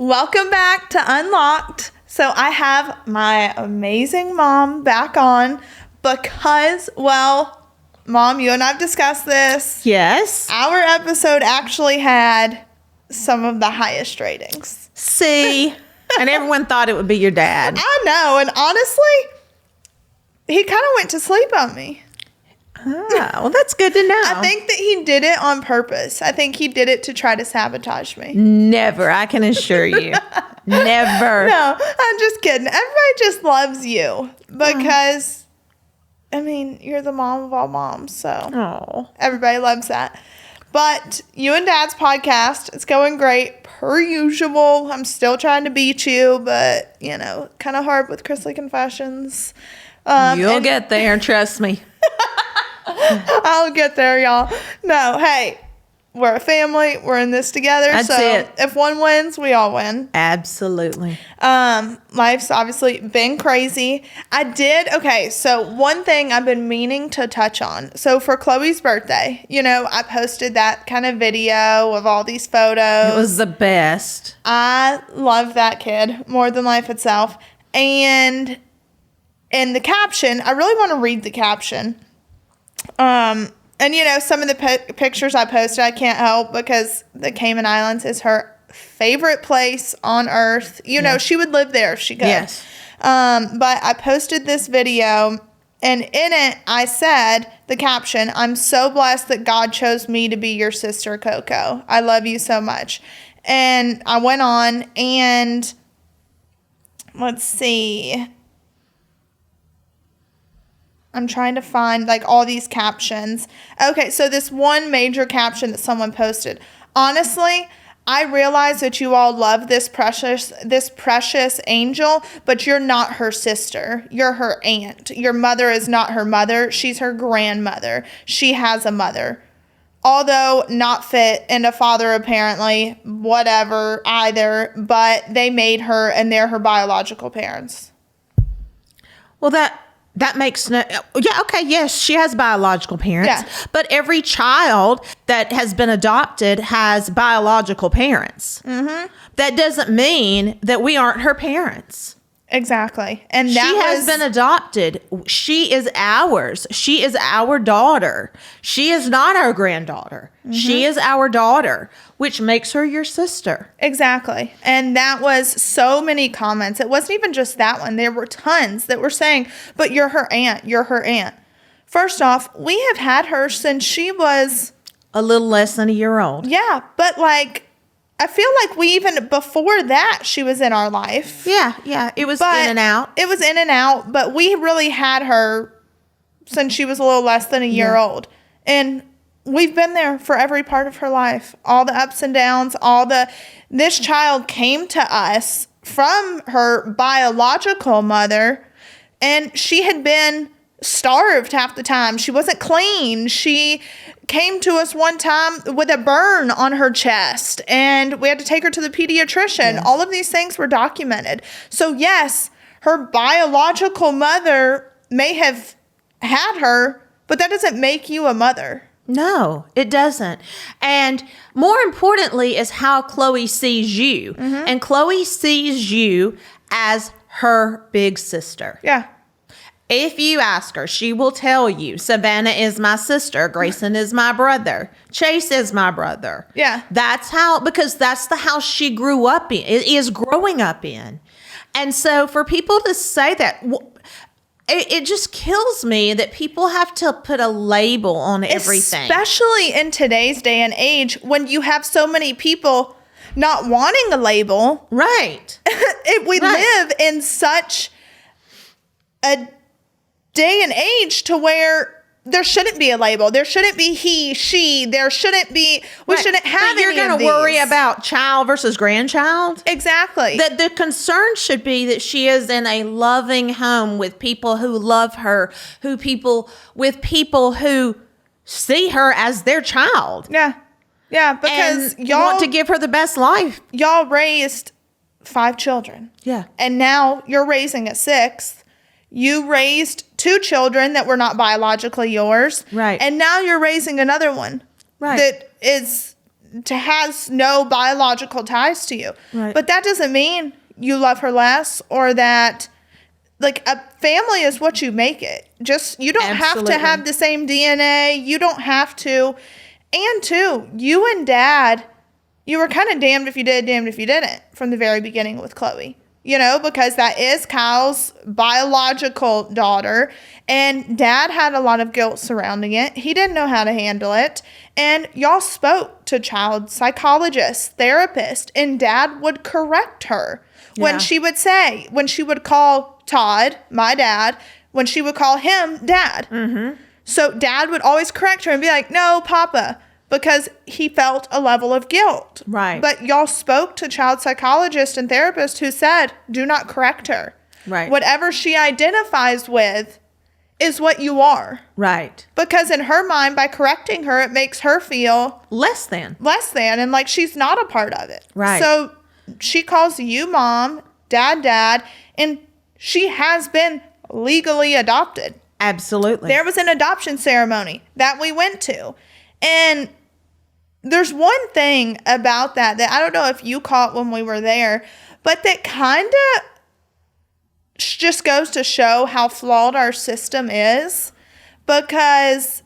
Welcome back to Unlocked. So I have my amazing mom back on because, well, Mom, you and I have discussed this. Yes. Our episode actually had some of the highest ratings. See? And everyone thought it would be your dad. I know. And honestly, he kind of went to sleep on me. Ah, well, that's good to know. I think that he did it on purpose. I think he did it to try to sabotage me. Never, I can assure you. Never. No, I'm just kidding. Everybody just loves you because, I mean, you're the mom of all moms, so everybody loves that. But you and Dad's podcast, it's going great per usual. I'm still trying to beat you, but, you know, kind of hard with Chrisley Confessions. You'll get there, trust me. I'll get there, y'all. No, hey, we're a family. We're in this together. That's so it. If one wins, we all win. Absolutely. Life's obviously been crazy. So one thing I've been meaning to touch on. So for Chloe's birthday, you know, I posted that kind of video of all these photos. It was the best. I love that kid more than life itself. And in the caption, I really want to read the caption. And you know, some of the pictures I posted, I can't help because the Cayman Islands is her favorite place on earth. You know, she would live there if she could. Yes. But I posted this video, and in it, I said the caption, "I'm so blessed that God chose me to be your sister, Coco. I love you so much." And I went on and let's see. I'm trying to find like all these captions. Okay, so this one major caption that someone posted. Honestly, I realize that you all love this precious angel, but you're not her sister. You're her aunt. Your mother is not her mother. She's her grandmother. She has a mother. Although not fit and a father apparently, whatever either, but they made her and they're her biological parents. Well, that makes no... Yeah, okay, yes, she has biological parents. Yeah. But every child that has been adopted has biological parents. Mm-hmm. That doesn't mean that we aren't her parents. Exactly. And she has been adopted. She is ours. She is our daughter. She is not our granddaughter. Mm-hmm. She is our daughter, which makes her your sister. Exactly. And that was so many comments. It wasn't even just that one. There were tons that were saying, but you're her aunt. You're her aunt. First off, we have had her since she was a little less than a year old. Yeah. But like, I feel like we even before that she was in our life. Yeah. It was in and out. It was in and out, but we really had her since she was a little less than a year old. And we've been there for every part of her life. All the ups and downs, this child came to us from her biological mother, and she had been starved half the time. She wasn't clean. She came to us one time with a burn on her chest, and we had to take her to the pediatrician. Yes. All of these things were documented. So yes, her biological mother may have had her, but that doesn't make you a mother. No, it doesn't. And more importantly is how Chloe sees you. Mm-hmm. And Chloe sees you as her big sister. Yeah. If you ask her, she will tell you, Savannah is my sister. Grayson is my brother. Chase is my brother. Yeah. Because that's the house she grew up in, is growing up in. And so for people to say that, it just kills me that people have to put a label on everything. Especially in today's day and age when you have so many people not wanting a label. Right. We live in such a day and age to where there shouldn't be a label. There shouldn't be he, she. There shouldn't be. We shouldn't have any of these. You're going to worry about child versus grandchild? Exactly. The concern should be that she is in a loving home with people who love her, with people who see her as their child. Yeah. Yeah, because y'all want to give her the best life. Y'all raised 5 children. Yeah. And now you're raising a 6th. You raised 2 children that were not biologically yours. Right. And now you're raising another one. Right. That is has no biological ties to you. Right. But that doesn't mean you love her less, or that, like, a family is what you make it. Just, you don't have to have the same DNA. You don't have to. And two, you and Dad, you were kind of damned if you did, damned if you didn't from the very beginning with Chloe. You know, because that is Kyle's biological daughter, and Dad had a lot of guilt surrounding it. He didn't know how to handle it, and y'all spoke to child psychologists, therapists, and Dad would correct her when she would call Todd, my dad, when she would call him Dad. Mm-hmm. So Dad would always correct her and be like, no, Papa, because he felt a level of guilt. Right. But y'all spoke to child psychologists and therapists who said, do not correct her. Right. Whatever she identifies with is what you are. Right. Because in her mind, by correcting her, it makes her feel less than, and like she's not a part of it. Right. So she calls you Mom, Dad, and she has been legally adopted. Absolutely. There was an adoption ceremony that we went to. And there's one thing about that I don't know if you caught when we were there, but that kind of just goes to show how flawed our system is. Because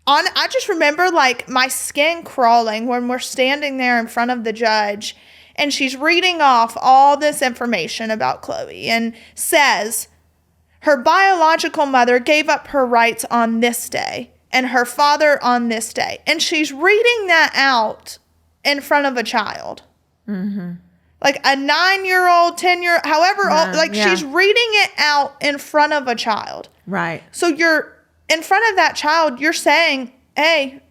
I just remember, like, my skin crawling when we're standing there in front of the judge and she's reading off all this information about Chloe and says her biological mother gave up her rights on this day and her father on this day. And she's reading that out in front of a child. Mm-hmm. Like a 9-year-old, 10-year, however old, like she's reading it out in front of a child. Right. So you're in front of that child, you're saying, hey,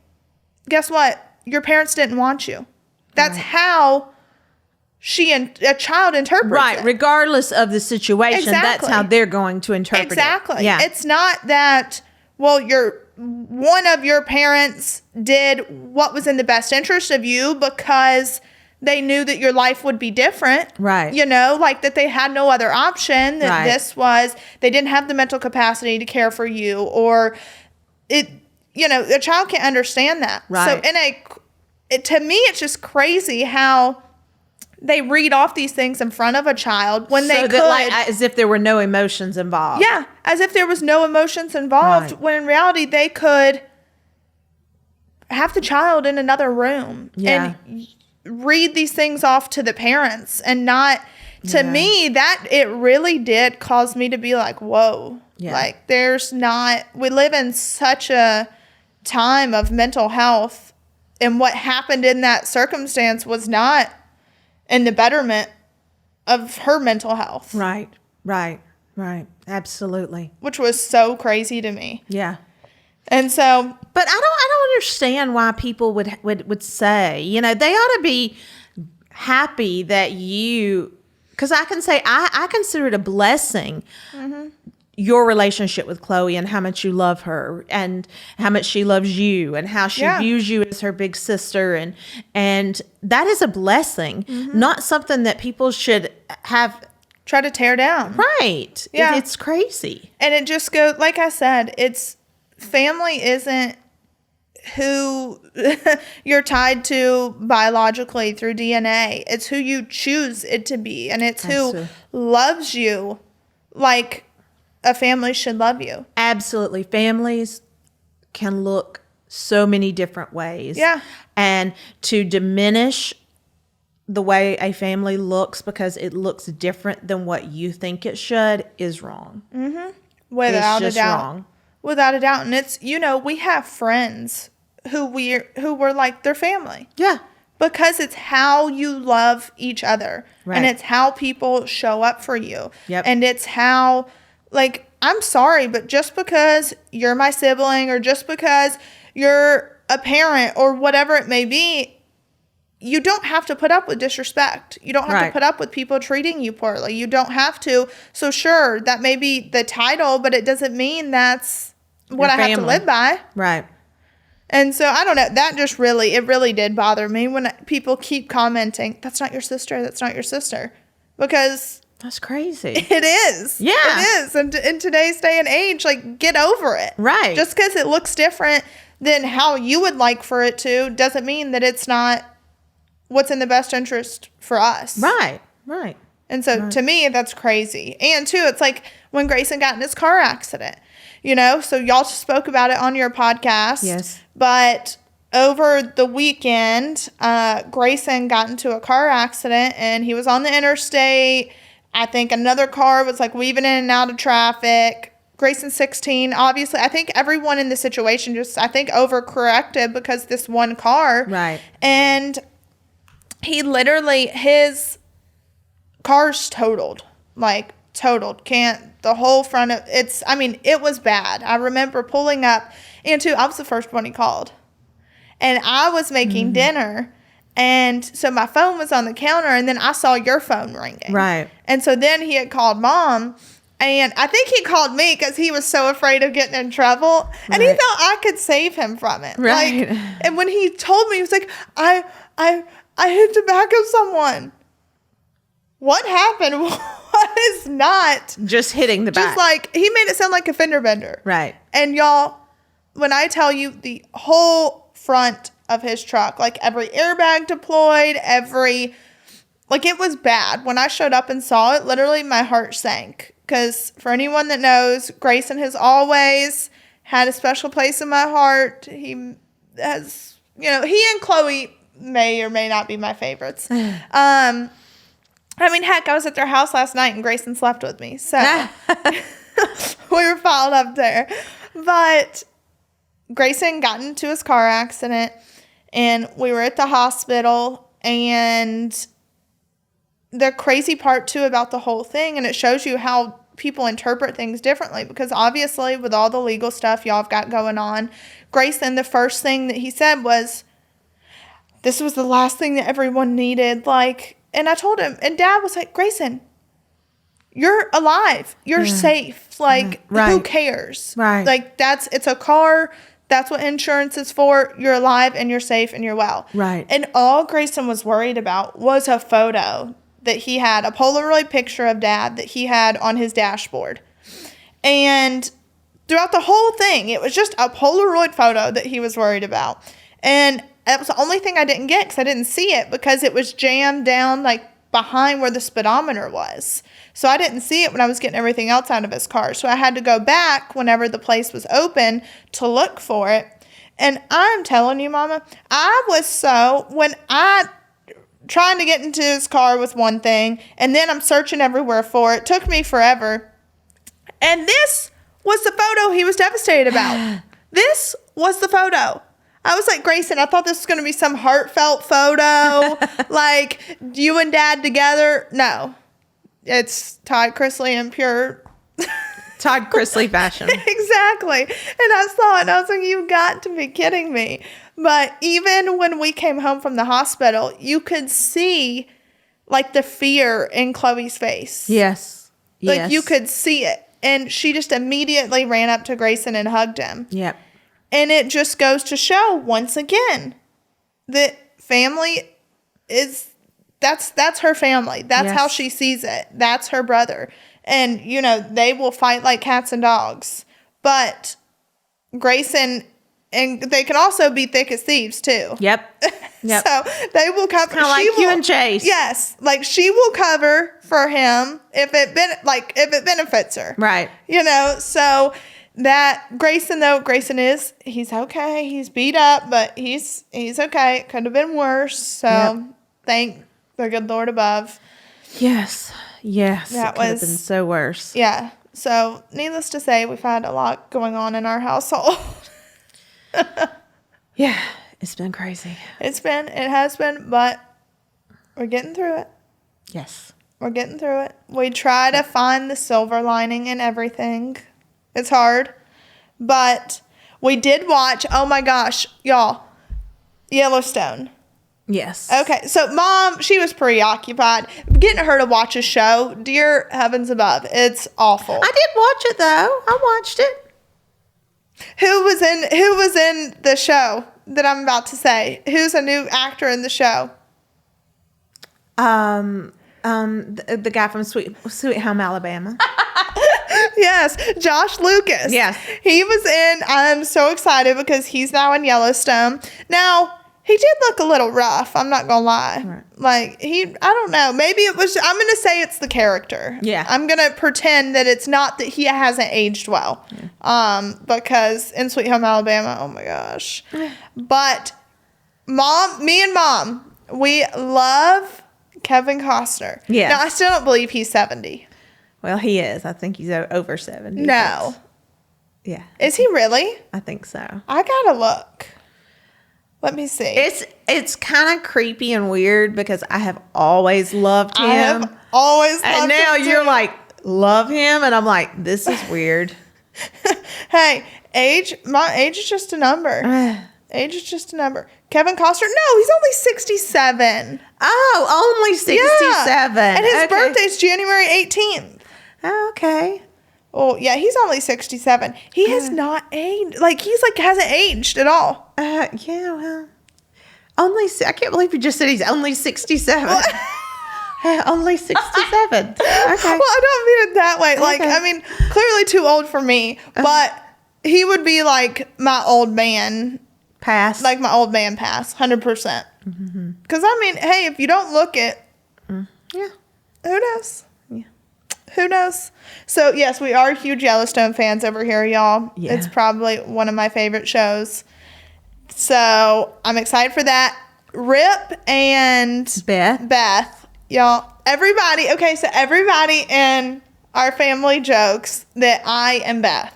guess what? Your parents didn't want you. That's how a child interprets it. Regardless of the situation, Exactly. that's how they're going to interpret it. Exactly. Yeah. It's not that, well, one of your parents did what was in the best interest of you because they knew that your life would be different. Right. You know, like that they had no other option, that Right. they didn't have the mental capacity to care for you, or a child can't understand that. Right. So to me, it's just crazy how they read off these things in front of a child when they could. As if there were no emotions involved. Yeah, as if there was no emotions involved, Right. when in reality they could have the child in another room and read these things off to the parents, and not, to me, that it really did cause me to be like, whoa. Yeah. Like, we live in such a time of mental health, and what happened in that circumstance was not in the betterment of her mental health. Right. Absolutely. Which was so crazy to me. Yeah. And so, but I don't understand why people would say, they ought to be happy that because I can say I consider it a blessing. Mm-hmm. Your relationship with Chloe and how much you love her and how much she loves you and how she views you as her big sister. And that is a blessing, not something that people should try to tear down. Right. Yeah. It's crazy. And it just goes, like I said, family isn't who you're tied to biologically through DNA. It's who you choose it to be. And it's who loves you like a family should love you. Absolutely. Families can look so many different ways. Yeah. And to diminish the way a family looks because it looks different than what you think it should is wrong. Mm-hmm. Without a doubt. Wrong. Without a doubt. And it's, we have friends who were like their family. Yeah. Because it's how you love each other. Right. And it's how people show up for you. Yep. And it's how, like, I'm sorry, but just because you're my sibling or just because you're a parent or whatever it may be, you don't have to put up with disrespect. You don't have to put up with people treating you poorly. You don't have to. So sure, that may be the title, but it doesn't mean that's what I have to live by. Right. And so I don't know. That just it really did bother me when people keep commenting, that's not your sister. That's not your sister. Because that's crazy. It is. Yeah. It is. And in today's day and age, like, get over it. Right. Just because it looks different then how you would like for it to doesn't mean that it's not what's in the best interest for us. Right. And so to me, that's crazy. And too, it's like when Grayson got in his car accident, you know, so y'all spoke about it on your podcast. Yes. But over the weekend, Grayson got into a car accident and he was on the interstate. I think another car was like weaving in and out of traffic. Grayson's 16. Obviously, I think everyone in the situation just, I think, overcorrected because this one car. Right. And he literally, his car's totaled. Like, totaled. The whole front of, it was bad. I remember pulling up, and too, I was the first one he called. And I was making dinner. And so my phone was on the counter, and then I saw your phone ringing. Right. And so then he had called Mom, and I think he called me because he was so afraid of getting in trouble. And he thought I could save him from it. Right. Like, and when he told me, he was like, I hit the back of someone. What happened? What is not? Just hitting the back. Just like, he made it sound like a fender bender. Right. And y'all, when I tell you the whole front of his truck, like every airbag deployed, like it was bad. When I showed up and saw it, literally my heart sank. Because for anyone that knows, Grayson has always had a special place in my heart. He has, he and Chloe may or may not be my favorites. Heck, I was at their house last night and Grayson slept with me. So we were piled up there. But Grayson got into his car accident and we were at the hospital. And the crazy part too about the whole thing, and it shows you how people interpret things differently, because obviously with all the legal stuff y'all have got going on, Grayson, the first thing that he said was, this was the last thing that everyone needed. Like, and I told him, and Dad was like, Grayson, you're alive. You're safe. Like, who cares? Right. Like, it's a car. That's what insurance is for. You're alive and you're safe and you're well. Right. And all Grayson was worried about was a photo that he had, a Polaroid picture of Dad that he had on his dashboard. And throughout the whole thing, it was just a Polaroid photo that he was worried about. And that was the only thing I didn't get because I didn't see it because it was jammed down like behind where the speedometer was. So I didn't see it when I was getting everything else out of his car. So I had to go back whenever the place was open to look for it. And I'm telling you, Mama, when I trying to get into his car was one thing, and then I'm searching everywhere for it. It took me forever. And this was the photo he was devastated about. This was the photo. I was like, Grayson, I thought this was going to be some heartfelt photo, like you and Dad together. No, it's Todd Chrisley in pure Todd Chrisley fashion. Exactly. And I saw it and I was like, you've got to be kidding me. But even when we came home from the hospital, you could see like the fear in Chloe's face. Yes. Like you could see it. And she just immediately ran up to Grayson and hugged him. Yep. And it just goes to show once again that family that's her family. That's how she sees it. That's her brother. And, they will fight like cats and dogs. But Grayson, and they can also be thick as thieves too. Yep. So they will cover. Kind of like you and Chase. Yes. Like she will cover for him if it benefits her. Right. So that Grayson he's okay. He's beat up, but he's okay. It could have been worse. So thank the good Lord above. Yes. That it could have been so worse. Yeah. So needless to say, we've had a lot going on in our household. Yeah. It's been crazy. It has been, but we're getting through it. Yes. We're getting through it. We try to find the silver lining in everything. It's hard, but we did watch, oh my gosh, y'all, Yellowstone. Yes. Okay, so Mom, she was preoccupied. Getting her to watch a show, dear heavens above, it's awful. I did watch it, though. I watched it. Who was in the show that I'm about to say? Who's a new actor in the show? The guy from Sweet Home Alabama. Yes, Josh Lucas. Yes. He was in, I'm so excited because he's now in Yellowstone. Now, he did look a little rough, I'm not going to lie. Right. Like, I don't know. Maybe it was, I'm going to say it's the character. Yeah. I'm going to pretend that it's not that he hasn't aged well. Yeah. Because in Sweet Home Alabama, oh my gosh. But me and Mom, we love Kevin Costner. Yeah. Now, I still don't believe he's 70. Well, he is. I think he's over 70. No. Yeah. Is he really? I think so. I gotta look. Let me see. It's kind of creepy and weird because I have always loved him. I have always loved and now him you're too. like, love him? And I'm like, this is weird. Hey, my age is just a number. Age is just a number. Kevin Costner? No, he's only 67. Oh, only 67. Yeah. And his Okay. birthday's January 18th. Okay. Oh, yeah, he's only 67. He has not aged. Like, hasn't aged at all. Yeah, well, I can't believe you just said he's only 67. Only 67. Okay. Well, I don't mean it that way. Like, Okay. I mean, clearly too old for me, but he would be like my old man, Pass. like my old man pass, 100%. Because, I mean, hey, if you don't look it, yeah. who knows? Yeah. Who knows? So, yes, we are huge Yellowstone fans over here, y'all. Yeah. It's probably one of my favorite shows. So, I'm excited for that. Rip and Beth, y'all. Everybody in our family jokes that I am Beth.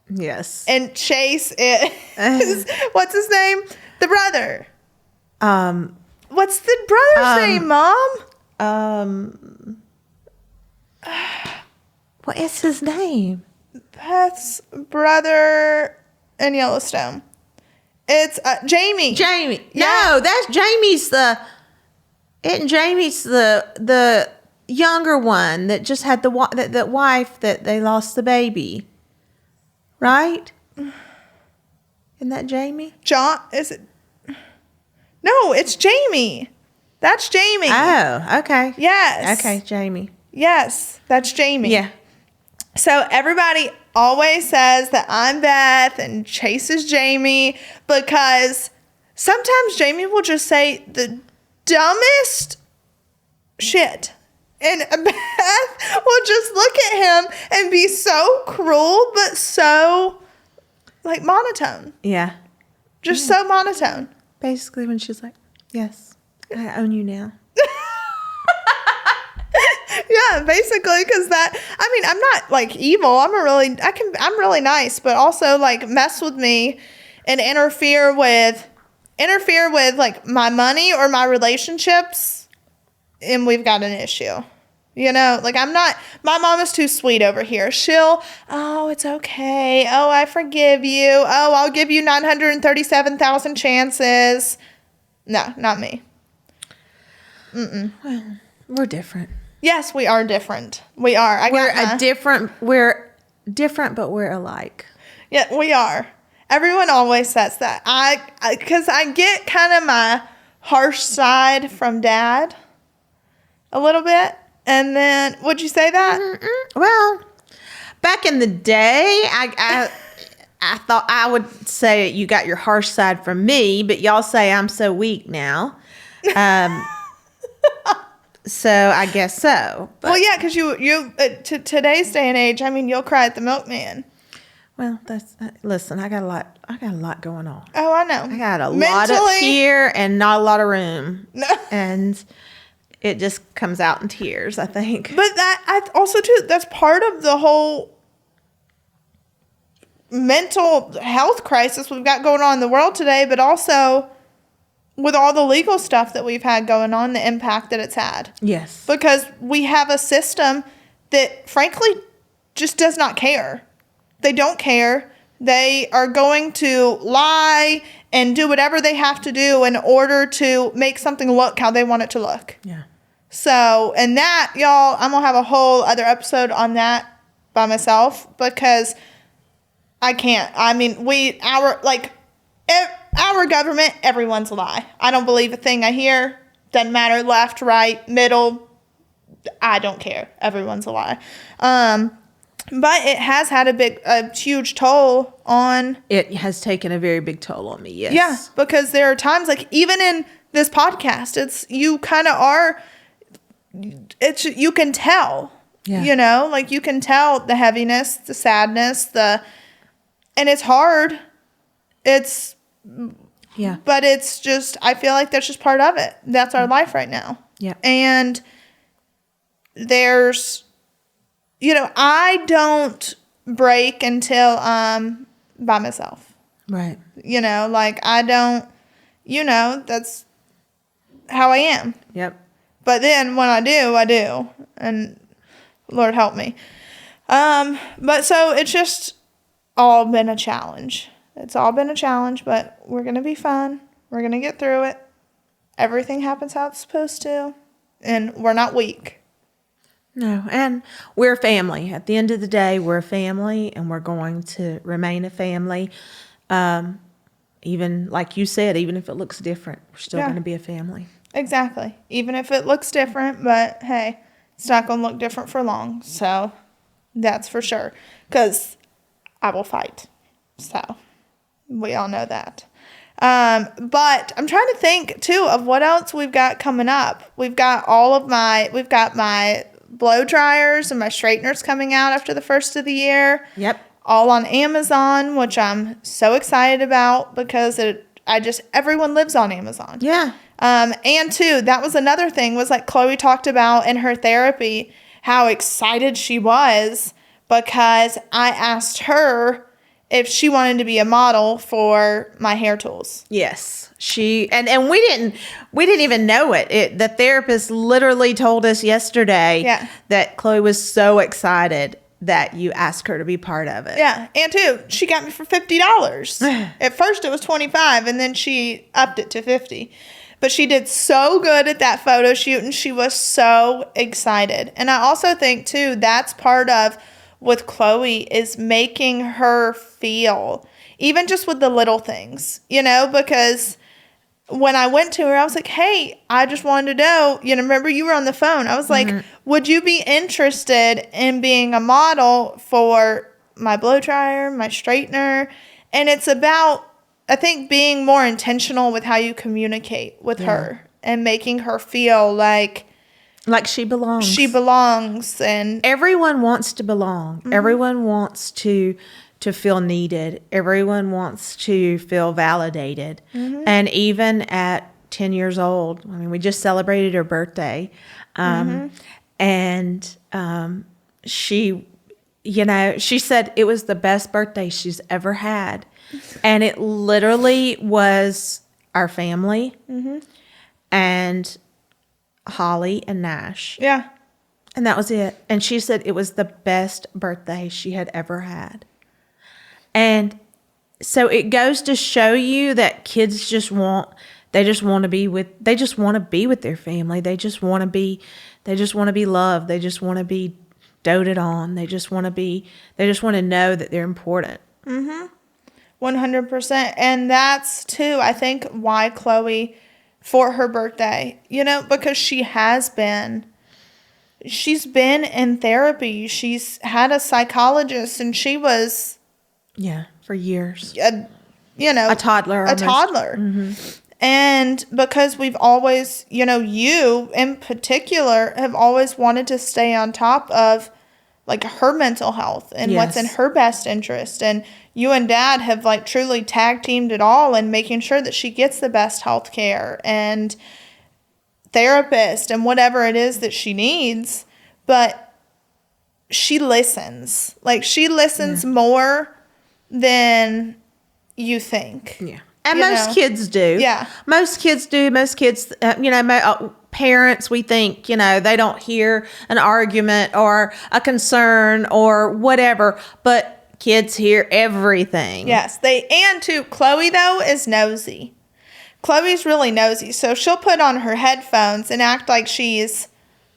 Yes. And Chase is, what's his name? The brother. What's the brother's name, Mom? What is his name? Beth's brother in Yellowstone. It's Jamie. Jamie. Yeah. No, that's Jamie's Jamie's the younger one that just had the wife that they lost the baby. Right? Isn't that Jamie? John, is it? No, it's Jamie. That's Jamie. Oh, okay. Yes. Okay, Jamie. Yes, that's Jamie. Yeah. So everybody always says that I'm Beth and Chase is Jamie because sometimes Jamie will just say the dumbest shit. And Beth will just look at him and be so cruel, but so, like, monotone. Yeah. Just so monotone. Basically when she's like, yes, I own you now. Yeah, basically, because I'm not, like, evil. I'm really nice, but also, like, mess with me and interfere with, like, my money or my relationships, and we've got an issue. You know, like, my mom is too sweet over here. Oh, it's okay. Oh, I forgive you. Oh, I'll give you 937,000 chances. No, not me. Well, we're different. Yes, we are different. We are. We're different, but we're alike. Yeah, we are. Everyone always says that. Because I get kind of my harsh side from Dad a little bit. And then, would you say that? Well, back in the day, I thought I would say you got your harsh side from me, but y'all say I'm so weak now. So I guess so. But, Well, yeah, because you to today's day and age, I mean, you'll cry at the milkman. well, that's listen. I got a lot going on. Oh, I know. I got a lot up here and not a lot of room, No. and it just comes out in tears, I think. But I also too. That's part of the whole mental health crisis we've got going on in the world today, but also with all the legal stuff that we've had going on, the impact that it's had. Yes. Because we have a system that, frankly, just does not care. They don't care. They are going to lie and do whatever they have to do in order to make something look how they want it to look. Yeah. So, and that, y'all, I'm going to have a whole other episode on that by myself because I can't. I mean, our government, everyone's a lie. I don't believe a thing I hear. Doesn't matter left, right, middle. I don't care. Everyone's a lie. But it has had a huge toll on. It has taken a very big toll on me. Yes. Yeah, because there are times, like, even in this podcast, you kind of are. You can tell. Yeah. You know, like, you can tell the heaviness, the sadness, and it's hard. Yeah. But it's just, I feel like that's just part of it. That's our life right now. Yeah. And there's, I don't break until I'm by myself. Right. Like, I don't, that's how I am. Yep. But then when I do. And Lord help me. But so it's just all been a challenge. It's all been a challenge, but we're going to be fine. We're going to get through it. Everything happens how it's supposed to. And we're not weak. No, and we're a family. At the end of the day, we're a family, and we're going to remain a family. Even, like you said, even if it looks different, we're still going to be a family. Exactly. Even if it looks different, but hey, it's not going to look different for long. So that's for sure. Because I will fight. So we all know that. But I'm trying to think too of what else we've got coming up. We've got my blow dryers and my straighteners coming out after the first of the year. Yep. All on Amazon, which I'm so excited about because everyone lives on Amazon. Yeah. And too, that was another thing was like Chloe talked about in her therapy, how excited she was because I asked her if she wanted to be a model for my hair tools. Yes. And we didn't even know it. The therapist literally told us yesterday that Chloe was so excited that you asked her to be part of it. Yeah. And too, she got me for $50. At first it was $25 and then she upped it to $50. But she did so good at that photo shoot and she was so excited. And I also think too, that's part of with Chloe is making her feel, even just with the little things, because when I went to her, I was like, hey, I just wanted to know, remember you were on the phone. I was like, would you be interested in being a model for my blow dryer, my straightener? And it's about, I think, being more intentional with how you communicate with her and making her feel like she belongs. She belongs. And everyone wants to belong. Mm-hmm. Everyone wants to feel needed. Everyone wants to feel validated. Mm-hmm. And even at 10 years old, I mean, we just celebrated her birthday. And she said it was the best birthday she's ever had. And it literally was our family and Holly and Nash. Yeah. And that was it. And she said it was the best birthday she had ever had. And so it goes to show you that kids just want to be with their family. They just want to be loved. They just want to be doted on. They just want to know that they're important. 100%. And that's too, I think, why Chloe, for her birthday, because she's been in therapy. She's had a psychologist and she was, for years, a toddler. And because we've always, you in particular have always wanted to stay on top of like her mental health and what's in her best interest. And you and Dad have like truly tag teamed it all and making sure that she gets the best health care and therapist and whatever it is that she needs. But she listens. Like she listens more than you think. Yeah. And most kids do. Yeah. Most kids do. Most kids, parents, we think, they don't hear an argument or a concern or whatever, but kids hear everything. Yes. Chloe, though, is nosy. Chloe's really nosy. So she'll put on her headphones and act like she's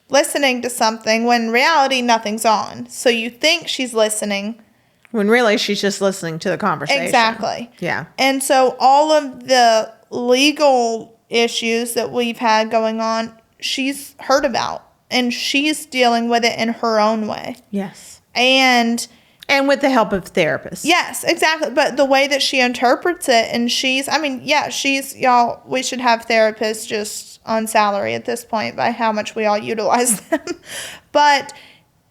listening to something when in reality nothing's on. So you think she's listening. When really she's just listening to the conversation. Exactly. Yeah. And so all of the legal issues that we've had going on, she's heard about. And she's dealing with it in her own way. Yes. And with the help of therapists. yes, exactly. But the way that she interprets it, and y'all, we should have therapists just on salary at this point by how much we all utilize them. But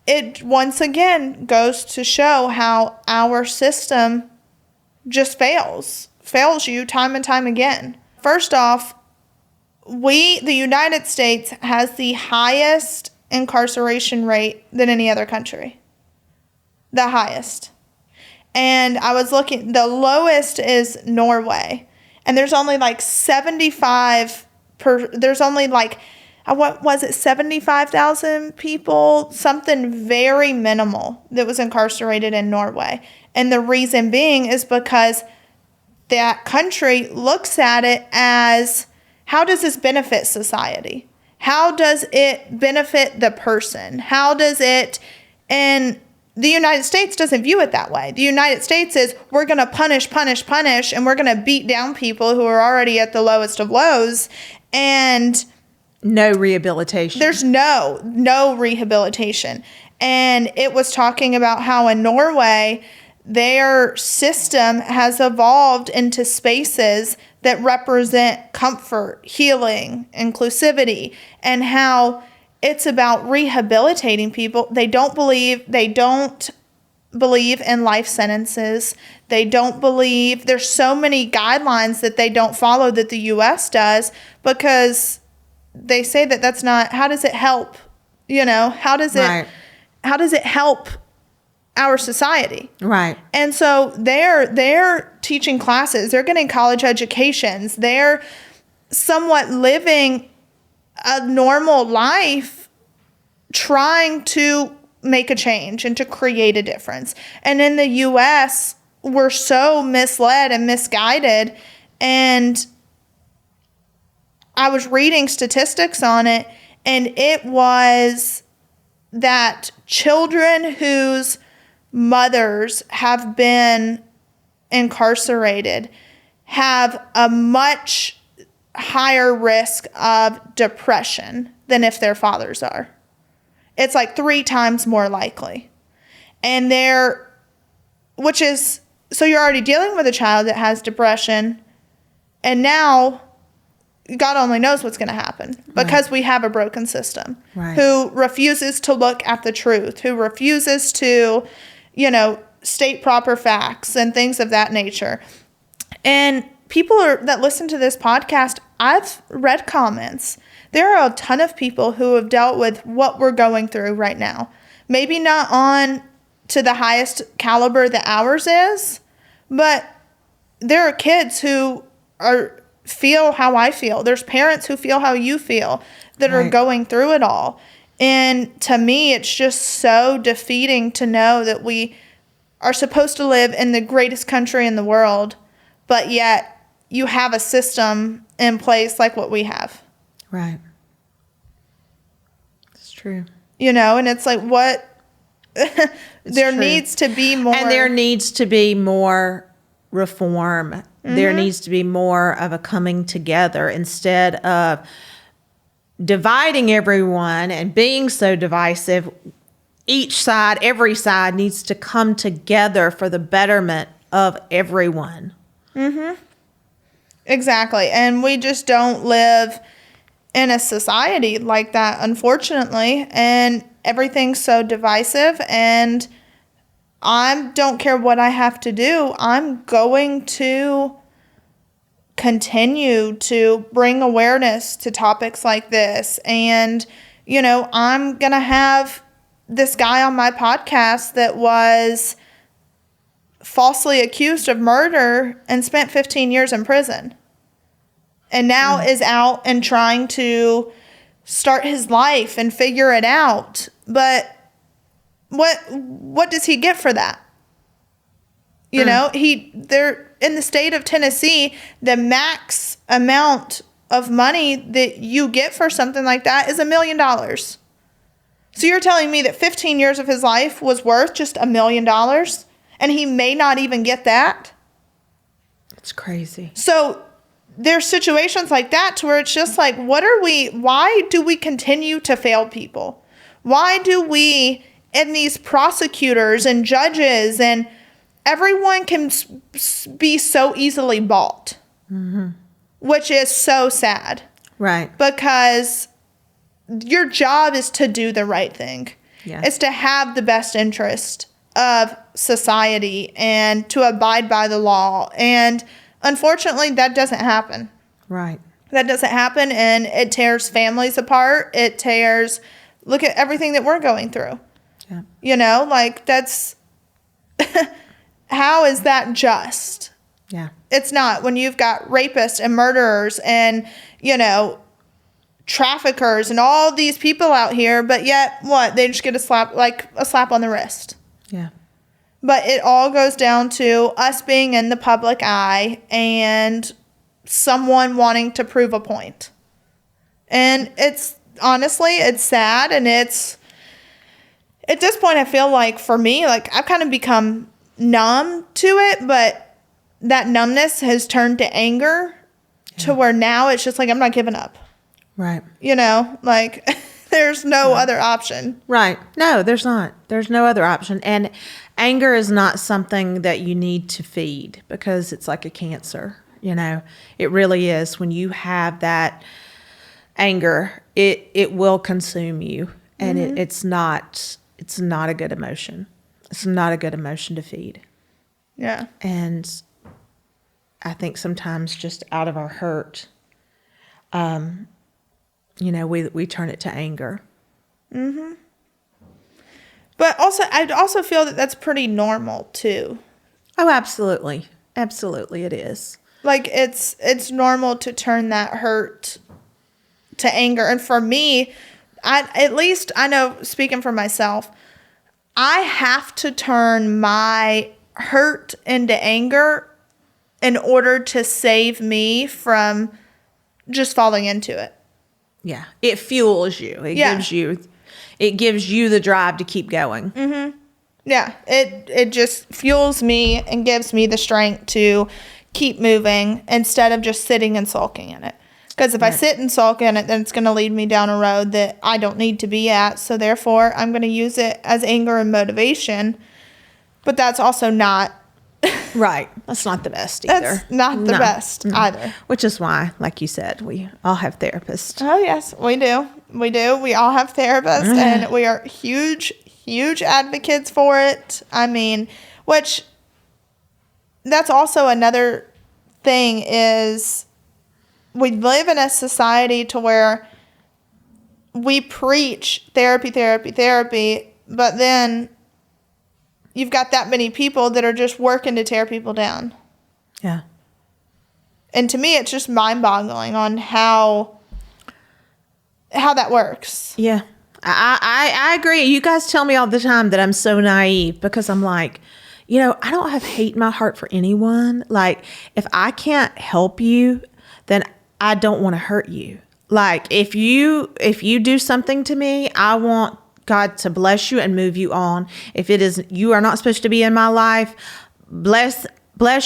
it once again goes to show how our system just fails you time and time again. First off, the United States has the highest incarceration rate than any other country. The highest. And I was looking, the lowest is Norway. And there's only like 75,000 people, something very minimal that was incarcerated in Norway. And the reason being is because that country looks at it as, how does this benefit society? How does it benefit the person? And the United States doesn't view it that way. The United States is, we're going to punish, and we're going to beat down people who are already at the lowest of lows. And no rehabilitation. There's no rehabilitation. And it was talking about how in Norway, their system has evolved into spaces that represent comfort, healing, inclusivity, and how it's about rehabilitating people. They don't believe in life sentences. They don't believe, there's so many guidelines that they don't follow that the U.S. does, because they say that that's not, how does it help? How does it help our society? Right. And so they're teaching classes, they're getting college educations, they're somewhat living a normal life, trying to make a change and to create a difference. And in the U.S., we're so misled and misguided. And I was reading statistics on it, and it was that children whose mothers have been incarcerated have a much higher risk of depression than if their fathers are. It's like 3 times more likely. And so you're already dealing with a child that has depression, and now God only knows what's going to happen, because we have a broken system who refuses to look at the truth, who refuses to, state proper facts and things of that nature. And people that listen to this podcast, I've read comments. There are a ton of people who have dealt with what we're going through right now. Maybe not on to the highest caliber that ours is, but there are kids who feel how I feel. There's parents who feel how you feel that are going through it all. And to me, it's just so defeating to know that we are supposed to live in the greatest country in the world, but yet you have a system in place like what we have. Right. It's true. And it's like, what? There needs to be more. And there needs to be more reform. Mm-hmm. There needs to be more of a coming together instead of dividing everyone and being so divisive. Every side needs to come together for the betterment of everyone. Mm-hmm. Exactly. And we just don't live in a society like that, unfortunately. And everything's so divisive. And I don't care what I have to do. I'm going to continue to bring awareness to topics like this. And, I'm going to have this guy on my podcast that was falsely accused of murder and spent 15 years in prison, and now is out and trying to start his life and figure it out. But what does he get for that? They're in the state of Tennessee, the max amount of money that you get for something like that is $1 million. So you're telling me that 15 years of his life was worth just $1 million, and he may not even get that? It's crazy. So there's situations like that to where it's just like, why do we continue to fail people? Why do we and these prosecutors and judges and everyone can be so easily bought, which is so sad. Right. Because your job is to do the right thing. Yeah. It's to have the best interest of society and to abide by the law. And unfortunately, that doesn't happen. Right. That doesn't happen, and it tears families apart. It tears, look at everything that we're going through. Yeah. You know, like that's, how is that just? Yeah. It's not when you've got rapists and murderers and, you know, traffickers and all these people out here, but yet what? They just get a slap on the wrist. Yeah. But it all goes down to us being in the public eye and someone wanting to prove a point. And it's honestly, it's sad, and it's at this point I feel like for me, like I've kind of become numb to it, but that numbness has turned to anger to where now it's just like I'm not giving up. Right. You know, like there's no other option. Right. No, there's not. There's no other option. And anger is not something that you need to feed because it's like a cancer. You know, it really is. When you have that anger, it will consume you, and it's not a good emotion. It's not a good emotion to feed. Yeah. And I think sometimes just out of our hurt, you know, we turn it to anger. Mm-hmm. But also, I also feel that that's pretty normal too. Oh, absolutely. Absolutely it is. Like it's normal to turn that hurt to anger. And for me, at least I know, speaking for myself, I have to turn my hurt into anger in order to save me from just falling into it. Yeah. It fuels you. It gives you the drive to keep going. Mm-hmm. Yeah. It just fuels me and gives me the strength to keep moving instead of just sitting and sulking in it. Because if I sit and sulk in it, then it's going to lead me down a road that I don't need to be at. So therefore, I'm going to use it as anger and motivation. But that's also not... Right. That's not the best either. That's not the best either. Which is why, like you said, we all have therapists. Oh, yes, we do. We do. We all have therapists, and we are huge, huge advocates for it. I mean, which... That's also another thing is we live in a society to where we preach therapy, but then you've got that many people that are just working to tear people down. Yeah. And to me, it's just mind-boggling on how that works. Yeah. I agree. You guys tell me all the time that I'm so naive because I'm like, you know, I don't have hate in my heart for anyone. Like, if I can't help you, then I don't want to hurt you. Like, if you do something to me, I want God to bless you and move you on. If it is, you are not supposed to be in my life, bless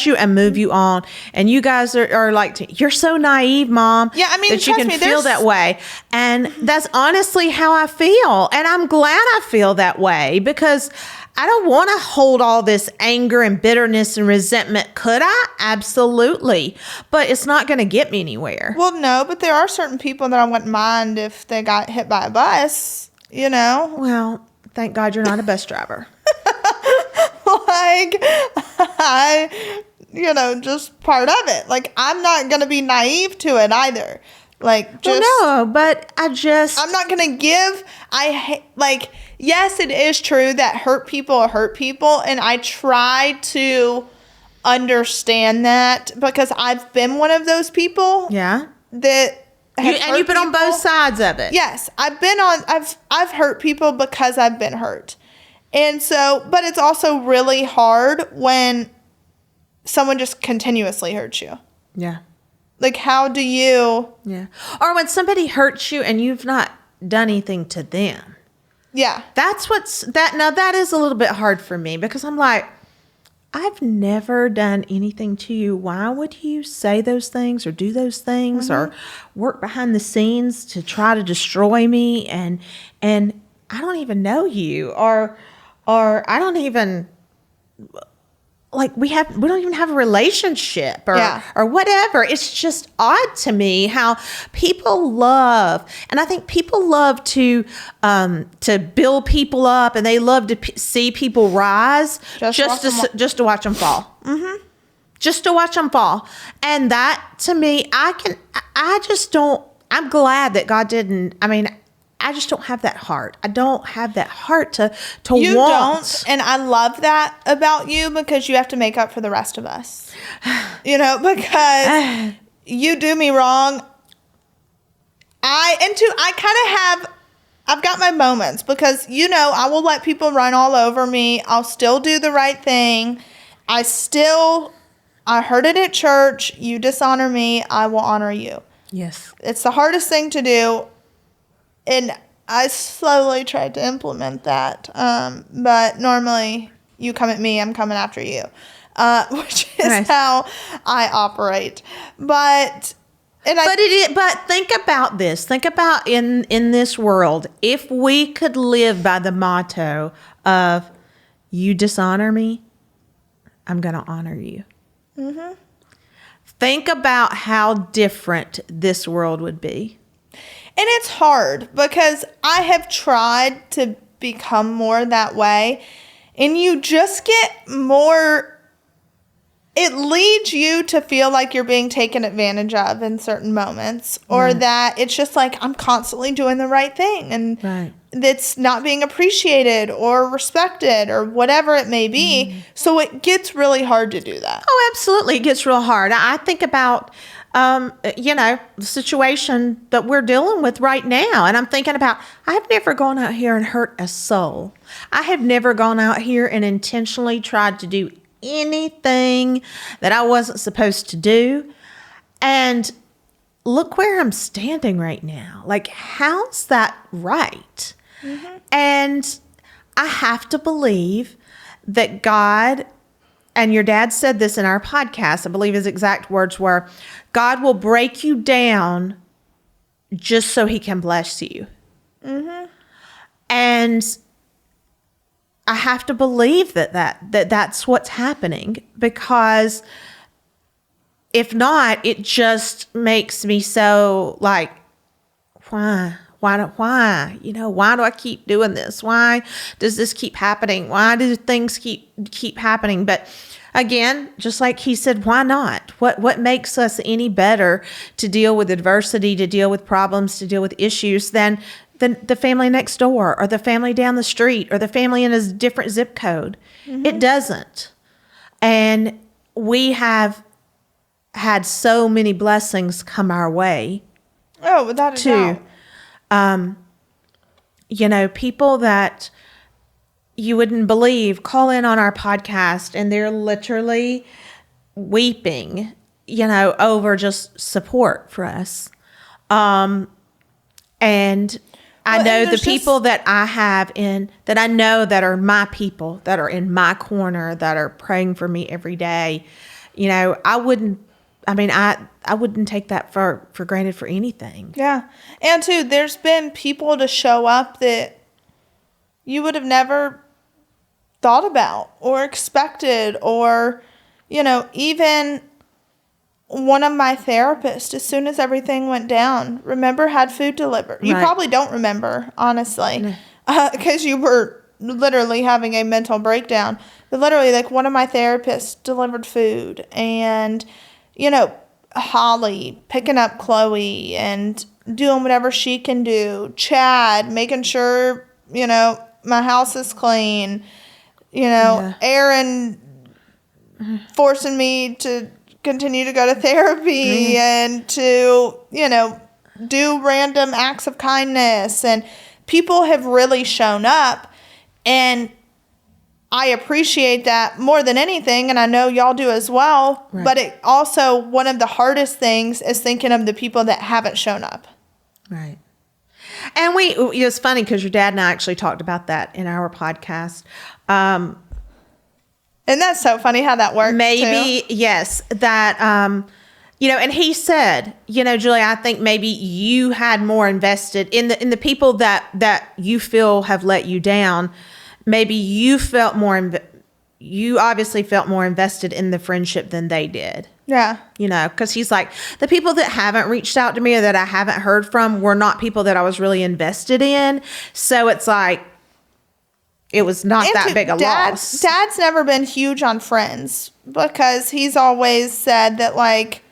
you and move you on. And you guys are like, you're so naive, Mom. Yeah, I mean, that you can feel that way. And that's honestly how I feel. And I'm glad I feel that way because I don't want to hold all this anger and bitterness and resentment. Could I? Absolutely. But it's not going to get me anywhere. Well, no, but there are certain people that I wouldn't mind if they got hit by a bus, you know? Well, thank God you're not a bus driver. Like, just part of it. Like, I'm not going to be naive to it either. Like, just... Well, no, but I'm not going to give... yes, it is true that hurt people are hurt people, and I try to understand that because I've been one of those people. Yeah. That you've been on both sides of it. Yes, I've hurt people because I've been hurt. And so, but it's also really hard when someone just continuously hurts you. Yeah. Like, how do you... Yeah. Or when somebody hurts you and you've not done anything to them. Yeah. Now that is a little bit hard for me because I'm like, I've never done anything to you. Why would you say those things or do those things or work behind the scenes to try to destroy me? And I don't even know you, or I don't even, like, we don't even have a relationship, or whatever. It's just odd to me how people love, and I think people love to build people up, and they love to see people rise just to watch them fall. Mm-hmm. Just to watch them fall. And that, to me, I just don't, I'm glad that God didn't, I just don't have that heart. I don't have that heart to you want. Don't, and I love that about you, because you have to make up for the rest of us. Because you do me wrong. I've got my moments, because, I will let people run all over me. I'll still do the right thing. I heard it at church. You dishonor me, I will honor you. Yes. It's the hardest thing to do. And I slowly tried to implement that. But normally you come at me, I'm coming after you. Which is nice. How I operate. But think about this. Think about in this world, if we could live by the motto of, you dishonor me, I'm going to honor you. Mm-hmm. Think about how different this world would be. And it's hard, because I have tried to become more that way, and you just get more, it leads you to feel like you're being taken advantage of in certain moments, or that it's just like, I'm constantly doing the right thing, and it's not being appreciated or respected or whatever it may be. So it gets really hard to do that. Oh, absolutely. It gets real hard. I think about, the situation that we're dealing with right now. And I'm thinking about, I've never gone out here and hurt a soul. I have never gone out here and intentionally tried to do anything that I wasn't supposed to do. And look where I'm standing right now. Like, how's that right? Mm-hmm. And I have to believe that God, and your dad said this in our podcast, I believe his exact words were, God will break you down just so he can bless you. Mm-hmm. And I have to believe that's what's happening, because if not, it just makes me so like, why? Why do I keep doing this? Why does this keep happening? Why do things keep happening? But again, just like he said, why not? What makes us any better to deal with adversity, to deal with problems, to deal with issues than the family next door, or the family down the street, or the family in a different zip code? Mm-hmm. It doesn't. And we have had so many blessings come our way. Oh, without a doubt. People that you wouldn't believe call in on our podcast, and they're literally weeping, over just support for us. And I know the people that I have that I know that are my people, that are in my corner, that are praying for me every day. I wouldn't take that for granted for anything. Yeah. And too, there's been people to show up that you would have never thought about or expected, or, even one of my therapists, as soon as everything went down, had food delivered. You probably don't remember, honestly, because you were literally having a mental breakdown. But literally, like, one of my therapists delivered food, and, Holly picking up Chloe and doing whatever she can do. Chad making sure, my house is clean. Aaron forcing me to continue to go to therapy and to, do random acts of kindness. And people have really shown up, and I appreciate that more than anything, and I know y'all do as well. Right. But it also, one of the hardest things is thinking of the people that haven't shown up. Right. And it's funny because your dad and I actually talked about that in our podcast. And that's so funny how that works. Maybe, too. Yes, that, And he said, Julie, I think maybe you had more invested in the people that you feel have let you down. Maybe you felt you obviously felt more invested in the friendship than they did. Yeah. Because he's like, the people that haven't reached out to me or that I haven't heard from were not people that I was really invested in. So it's like, it was not that big a loss. Dad's never been huge on friends because he's always said that, like,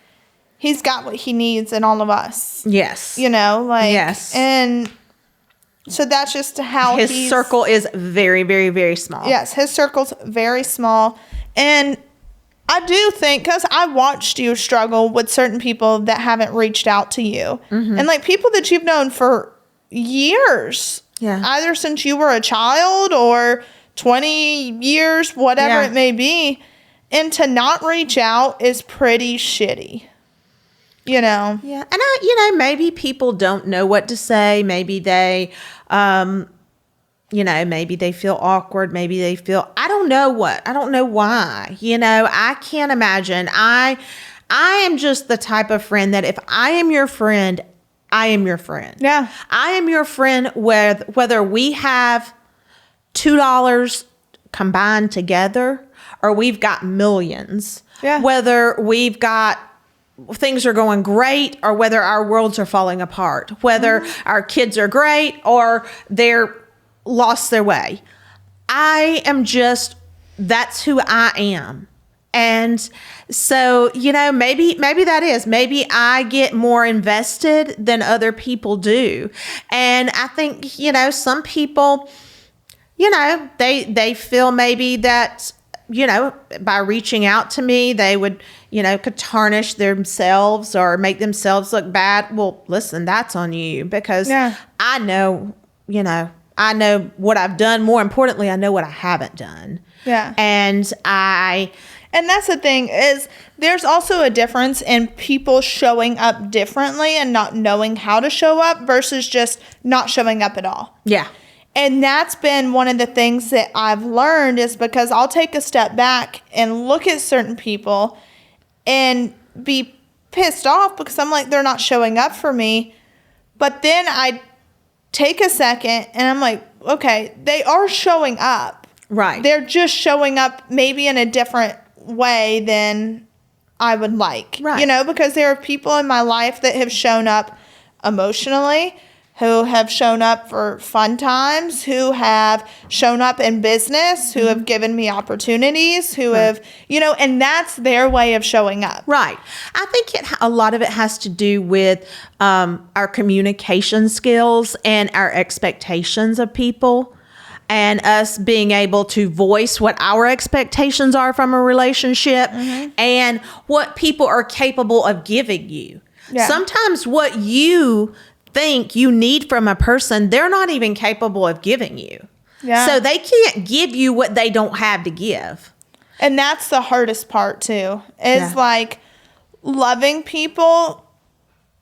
he's got what he needs in all of us. Yes. Yes. And so that's just how his circle is very, very, very small. Yes, his circle's very small. And I do think, because I watched you struggle with certain people that haven't reached out to you. Mm-hmm. And, like, people that you've known for years. Yeah. Either since you were a child or 20 years, whatever it may be. And to not reach out is pretty shitty. Yeah. And maybe people don't know what to say. Maybe they, maybe they feel awkward. Maybe they feel, I don't know why. I can't imagine. I am just the type of friend that if I am your friend, I am your friend. Yeah. I am your friend whether we have $2 combined together or we've got millions. Yeah. Whether we've got things are going great or whether our worlds are falling apart, whether our kids are great or they're lost their way. I am just, that's who I am. And so, maybe that is, maybe I get more invested than other people do. And I think, some people, they feel maybe that, by reaching out to me, they would, could tarnish themselves or make themselves look bad. Well, listen, that's on you because I know what I've done. More importantly, I know what I haven't done. Yeah. And that's the thing is there's also a difference in people showing up differently and not knowing how to show up versus just not showing up at all. Yeah. And that's been one of the things that I've learned is because I'll take a step back and look at certain people and be pissed off because I'm like, they're not showing up for me. But then I take a second and I'm like, okay, they are showing up. Right. They're just showing up maybe in a different way than I would like. Right. Because there are people in my life that have shown up emotionally, who have shown up for fun times, who have shown up in business, who have given me opportunities, who have, and that's their way of showing up. Right. I think a lot of it has to do with our communication skills and our expectations of people and us being able to voice what our expectations are from a relationship and what people are capable of giving you. Yeah. Sometimes what you think you need from a person, they're not even capable of giving you. Yeah. So they can't give you what they don't have to give. And that's the hardest part too, is like loving people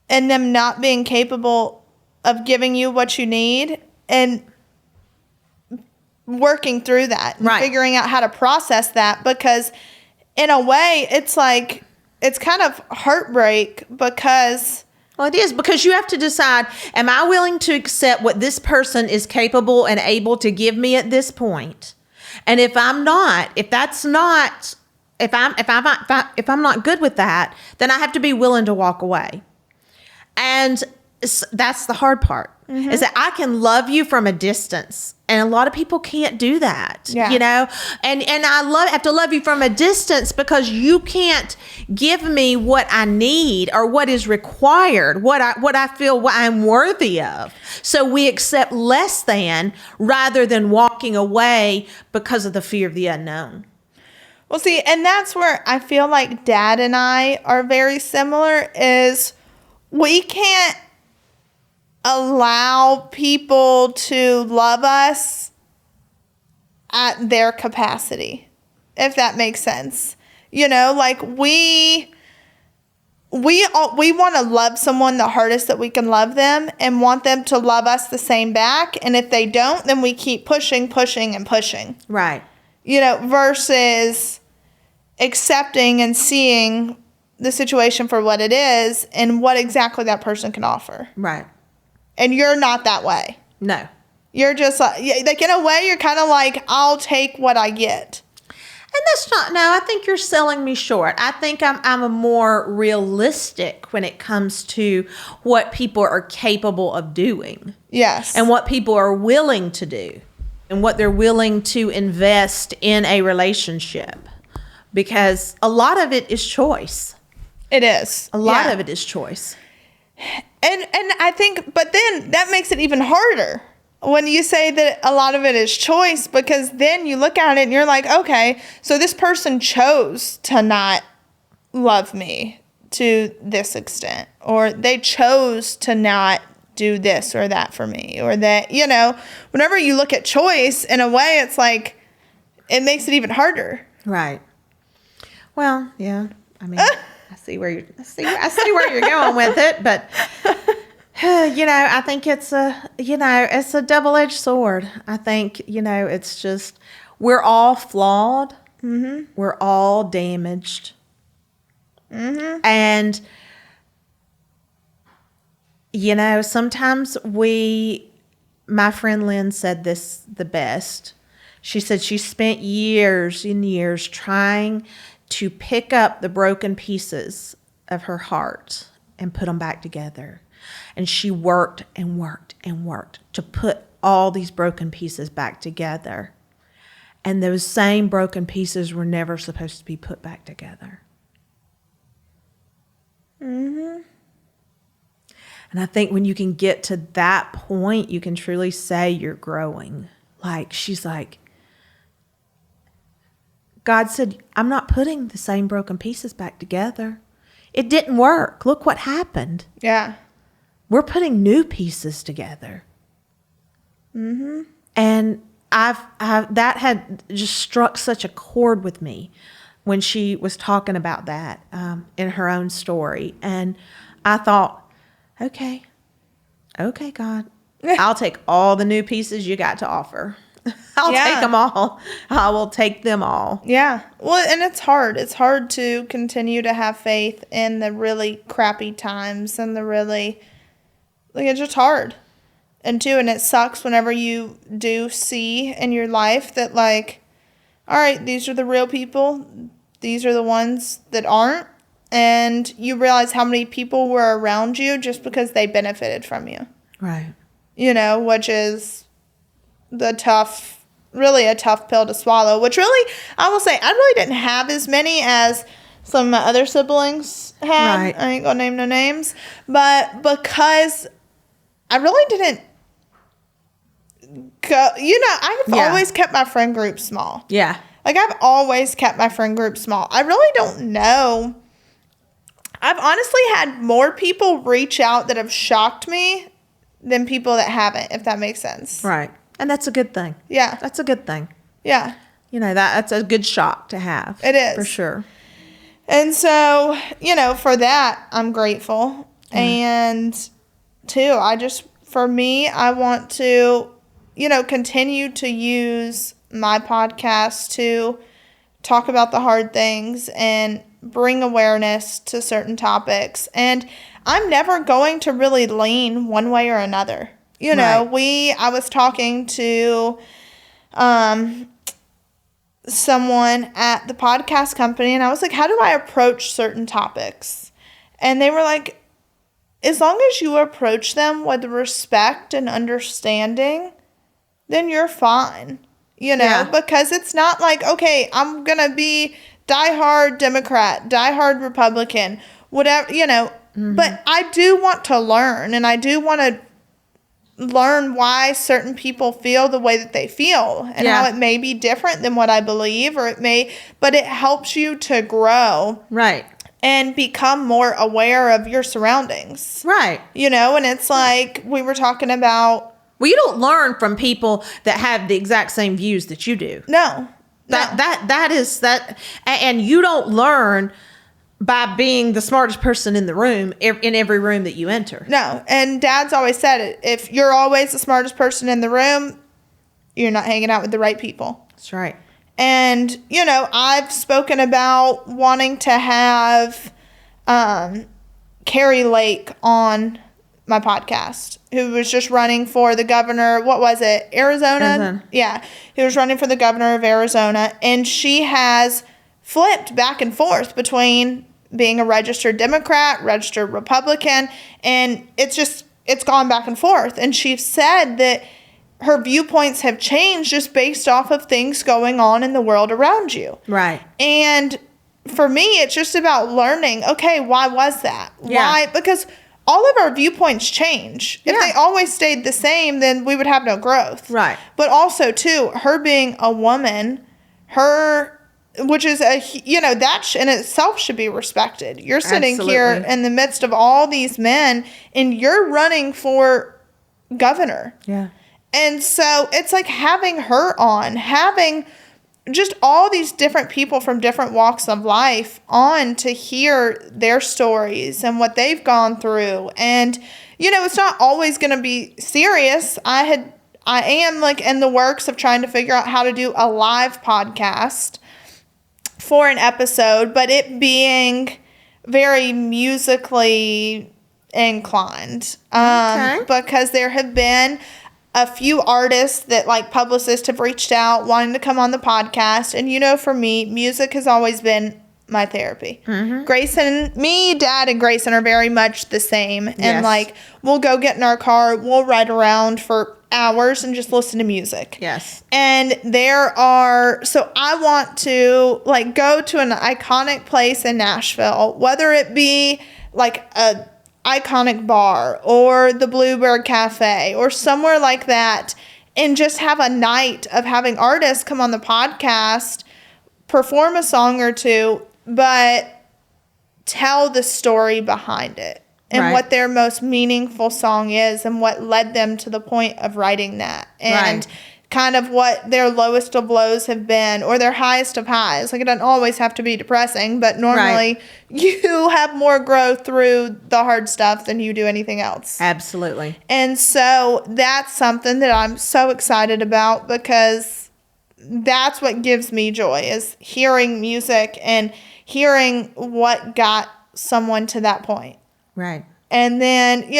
and them not being capable of giving you what you need and working through that and figuring out how to process that, because in a way it's like, it's kind of heartbreak because... Well, it is, because you have to decide, am I willing to accept what this person is capable and able to give me at this point? And if I'm not, if I'm not good with that, then I have to be willing to walk away. And that's the hard part, is that I can love you from a distance. And a lot of people can't do that, and I have to love you from a distance because you can't give me what I need or what is required, what I feel I'm worthy of. So we accept less than rather than walking away because of the fear of the unknown. Well, see, and that's where I feel like Dad and I are very similar, is we can't allow people to love us at their capacity, if that makes sense. Like we want to love someone the hardest that we can love them and want them to love us the same back. And if they don't, then we keep pushing. Right. Versus accepting and seeing the situation for what it is and what exactly that person can offer. Right. And you're not that way. No. You're just like in a way, you're kind of like, I'll take what I get. And that's not, no, I think you're selling me short. I think I'm a more realistic when it comes to what people are capable of doing. Yes. And what people are willing to do. And what they're willing to invest in a relationship. Because a lot of it is choice. It is. A lot of it is choice. And I think, but then that makes it even harder when you say that a lot of it is choice, because then you look at it and you're like, okay, so this person chose to not love me to this extent, or they chose to not do this or that for me, or that, whenever you look at choice in a way, it's like, it makes it even harder. Right. Well, yeah. I mean, I see where you're going with it, but I think it's a double-edged sword. I think, it's just, we're all flawed. Mm-hmm. We're all damaged. Mm-hmm. And, sometimes my friend Lynn said this the best. She said she spent years and years trying to pick up the broken pieces of her heart and put them back together. And she worked and worked and worked to put all these broken pieces back together. And those same broken pieces were never supposed to be put back together. Mm-hmm. And I think when you can get to that point, you can truly say you're growing. Like, she's like, God said, I'm not putting the same broken pieces back together. It didn't work. Look what happened. Yeah. We're putting new pieces together. Mm-hmm. And that had just struck such a chord with me when she was talking about that in her own story. And I thought, okay, God, I'll take all the new pieces you got to offer. I'll take them all. I will take them all. Yeah. Well, and it's hard. It's hard to continue to have faith in the really crappy times and the really, it's just hard. And it sucks whenever you do see in your life that, all right, these are the real people. These are the ones that aren't. And you realize how many people were around you just because they benefited from you. Right. Which is really a tough pill to swallow, which really, I will say, I really didn't have as many as some of my other siblings had. Right. I ain't gonna name no names, but because I really didn't go, I've always kept my friend group small. Yeah. I've always kept my friend group small. I really don't know. I've honestly had more people reach out that have shocked me than people that haven't, if that makes sense. Right. And that's a good thing. Yeah. That's a good thing. Yeah. That's a good shock to have. It is. For sure. And so, for that, I'm grateful. Mm. And, too, I want to, continue to use my podcast to talk about the hard things and bring awareness to certain topics. And I'm never going to really lean one way or another. Right. I was talking to someone at the podcast company, and I was like, how do I approach certain topics? And they were like, as long as you approach them with respect and understanding, then you're fine. Because it's not like, okay, I'm going to be diehard Democrat, diehard Republican, whatever, Mm-hmm. But I do want to learn, and I do want to learn why certain people feel the way that they feel, and how it may be different than what I believe, but it helps you to grow. Right. And become more aware of your surroundings. Right. And it's like we were talking about. Well, you don't learn from people that have the exact same views that you do. No. That is that. And you don't learn by being the smartest person in the room, in every room that you enter. No. And Dad's always said it. If you're always the smartest person in the room, you're not hanging out with the right people. That's right. And, I've spoken about wanting to have Carrie Lake on my podcast, who was just running for the governor. What was it? Arizona? Yeah. He was running for the governor of Arizona. And she has flipped back and forth between being a registered Democrat, registered Republican. And it's gone back and forth. And she said that her viewpoints have changed just based off of things going on in the world around you. Right. And for me, it's just about learning, okay, why was that? Yeah. Why? Because all of our viewpoints change. If they always stayed the same, then we would have no growth. Right. But also, too, her being a woman, which is that in itself should be respected. You're sitting here in the midst of all these men, and you're running for governor. Yeah. And so it's like having her on, having just all these different people from different walks of life on to hear their stories and what they've gone through. And, it's not always going to be serious. I am like in the works of trying to figure out how to do a live podcast for an episode, but it being very musically inclined. Because there have been a few artists that like publicists have reached out wanting to come on the podcast. And for me, music has always been my therapy. Mm-hmm. Grayson, Dad and Grayson are very much the same. Yes. And like, we'll go get in our car, we'll ride around for hours and just listen to music. Yes. And so I want to like go to an iconic place in Nashville, whether it be like a iconic bar or the Bluebird Cafe or somewhere like that, and just have a night of having artists come on the podcast, perform a song or two, but tell the story behind it and what their most meaningful song is and what led them to the point of writing that, and kind of what their lowest of lows have been or their highest of highs. Like, it doesn't always have to be depressing, but normally you have more growth through the hard stuff than you do anything else. Absolutely. And so that's something that I'm so excited about, because that's what gives me joy, is hearing music and hearing what got someone to that point. Right. And then,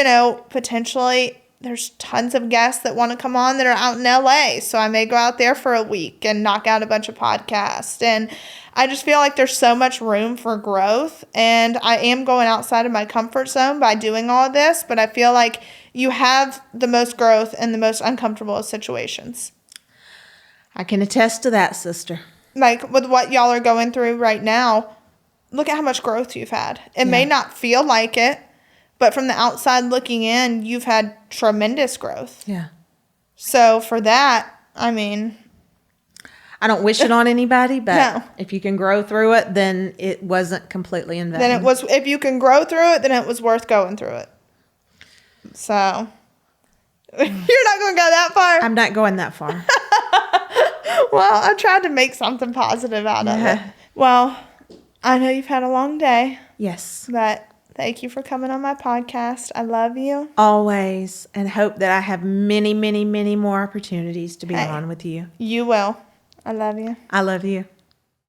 potentially there's tons of guests that want to come on that are out in LA. So I may go out there for a week and knock out a bunch of podcasts. And I just feel like there's so much room for growth. And I am going outside of my comfort zone by doing all of this. But I feel like you have the most growth in the most uncomfortable situations. I can attest to that, sister. Like with what y'all are going through right now, look at how much growth you've had. It may not feel like it, but from the outside looking in, you've had tremendous growth. Yeah. So for that, I mean, I don't wish it on anybody, but no. If you can grow through it, then it wasn't completely in vain. Then if you can grow through it, then it was worth going through it. So you're not going to go that far? I'm not going that far. Well, I tried to make something positive out of it. Well, I know you've had a long day. Yes. But thank you for coming on my podcast. I love you. Always. And hope that I have many, many, many more opportunities to be on with you. You will. I love you. I love you.